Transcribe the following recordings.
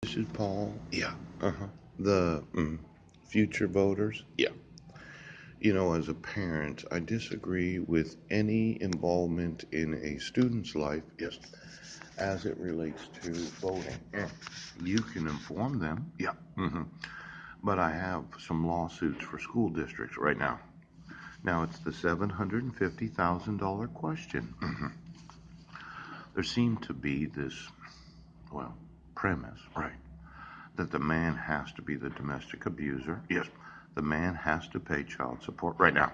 This is Paul. Yeah. Uh-huh. The future voters. Yeah. As a parent, I disagree with any involvement in a student's life, yes, as it relates to voting. You can inform them. Yeah. But I have some lawsuits for school districts right now. Now it's the $750,000 question. There seemed to be this, well, premise, right? That the man has to be the domestic abuser. Yes, the man has to pay child support right now.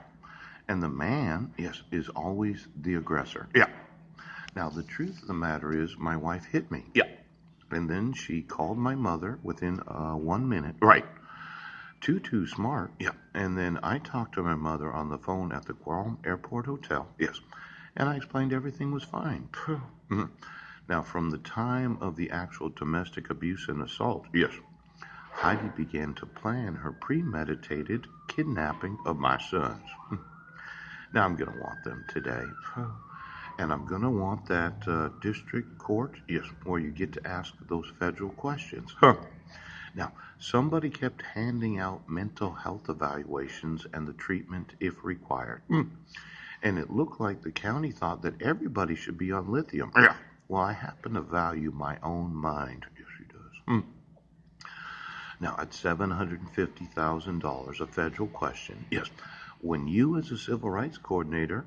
And the man, yes, is always the aggressor. Yeah. Now, the truth of the matter is, my wife hit me. Yeah. And then she called my mother within 1 minute. Right. Too smart. Yeah. And then I talked to my mother on the phone at the Guam Airport Hotel. Yes. And I explained everything was fine. Now, from the time of the actual domestic abuse and assault, yes, Heidi began to plan her premeditated kidnapping of my sons. Now I'm going to want them today. And I'm going to want that district court, yes, where you get to ask those federal questions. Now, somebody kept handing out mental health evaluations and the treatment if required. And it looked like the county thought that everybody should be on lithium. Yeah. Well, I happen to value my own mind. Yes, he does. Now, at $750,000, a federal question, yes, when you as a civil rights coordinator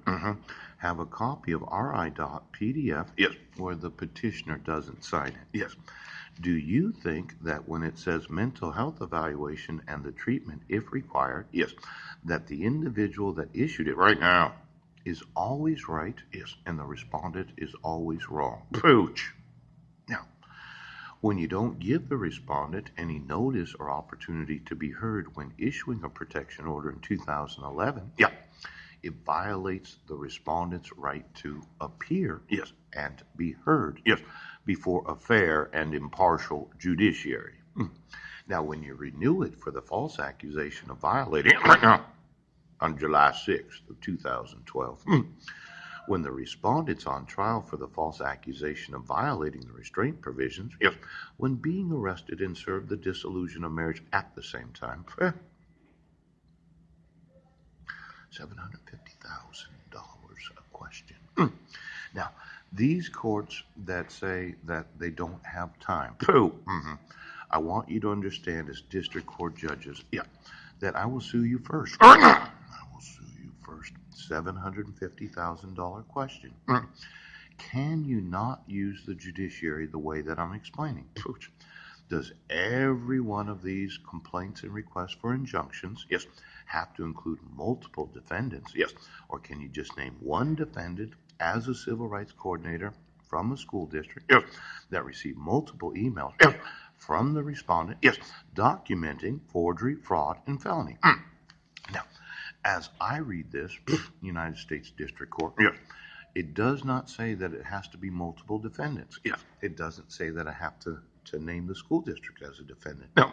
have a copy of RI.PDF, yes, where the petitioner doesn't sign it, yes, do you think that when it says mental health evaluation and the treatment if required, yes, that the individual that issued it right now is always right, yes, and the respondent is always wrong? Pooch. Now, when you don't give the respondent any notice or opportunity to be heard when issuing a protection order in 2011, yeah, it violates the respondent's right to appear, yes, and be heard, yes, before a fair and impartial judiciary. Now, when you renew it for the false accusation of violating it on July 6th of 2012, when the respondent's on trial for the false accusation of violating the restraint provisions, yes, when being arrested and served the dissolution of marriage at the same time, $750,000 a question. Now, these courts that say that they don't have time, I want you to understand as district court judges, yeah, that I will sue you first. I will sue you first. $750,000 question. Can you not use the judiciary the way that I'm explaining? Does every one of these complaints and requests for injunctions, yes, have to include multiple defendants? Yes. Or can you just name one defendant as a civil rights coordinator from a school district, yes, that received multiple emails, yes, from the respondent, yes, documenting forgery, fraud, and felony? Now, as I read this, United States District Court, yes, it does not say that it has to be multiple defendants. Yes. It doesn't say that I have to name the school district as a defendant. No.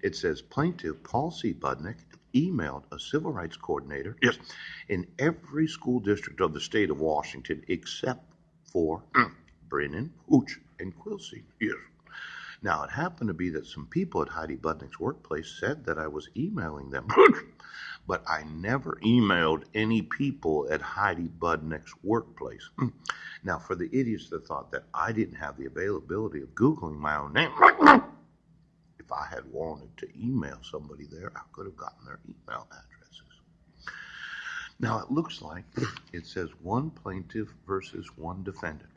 It says plaintiff Paul C. Budnick emailed a civil rights coordinator, yes, in every school district of the state of Washington except for Brennan, Pooch, and Quilcy. Yes. Now, it happened to be that some people at Heidi Budnick's workplace said that I was emailing them, but I never emailed any people at Heidi Budnick's workplace. Now, for the idiots that thought that I didn't have the availability of Googling my own name, if I had wanted to email somebody there, I could have gotten their email addresses. Now, it looks like it says one plaintiff versus one defendant.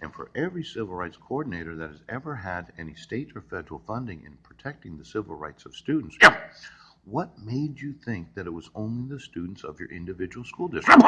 And for every civil rights coordinator that has ever had any state or federal funding in protecting the civil rights of students, what made you think that it was only the students of your individual school district?